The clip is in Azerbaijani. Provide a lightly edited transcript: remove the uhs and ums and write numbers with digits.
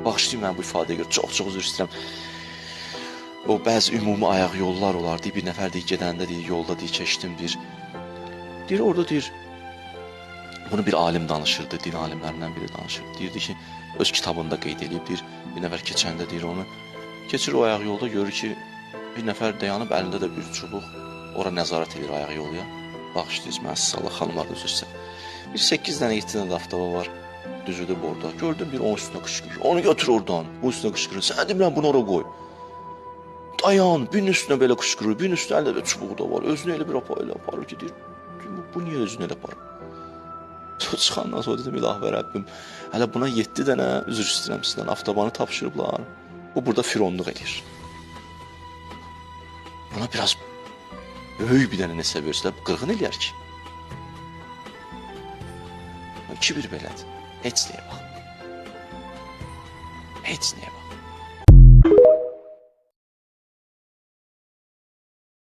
Bağışlayın mən bu ifadəyə görə çox üzr istəyirəm. O bəzi ümumi ayaq yollar olar, deyir, bir nəfər deyir, gedəndə deyir, yolda deyir, keçdim deyir, orada deyir, bunu bir alim danışırdı, din alimlərindən biri danışırdı. Deyirdi ki, öz kitabında qeyd edib, deyir, bir nəfər keçəndə deyir, onu keçir o ayaq yolda, görür ki, bir nəfər dayanıb, əlində də bir çubuq, ora nəzarət edir ayaq yoluya. Bağışlayırız, mən siz Allah xanımlar da üzrsə. Bir 8 dənə 7 dənə də avtoba var, düzüdüb orada. Gördüm bir onun üstünə qışqırır, onu götür oradan, onun üstünə qışqırır, sən demirəm bunu ora qoy. Dayan, birinin üstünə belə qışqırır, birinin üstünə əlində də çubuğu da var, özünü elə bir aparır ki, deyir, bu niyə özünü elə aparır? Çıxandan sonra dedim, ilahə Rəbbim, hələ buna 7 dənə, üzr istəyirəm sizdən, avtobanı tapşırıblar, bu burada fironluq edir. Buna biraz böyük bir dənə nəsə verirsə, qırğın eləyər ki. Kibir belədir, heç nəyə bax. Heç nəyə bax.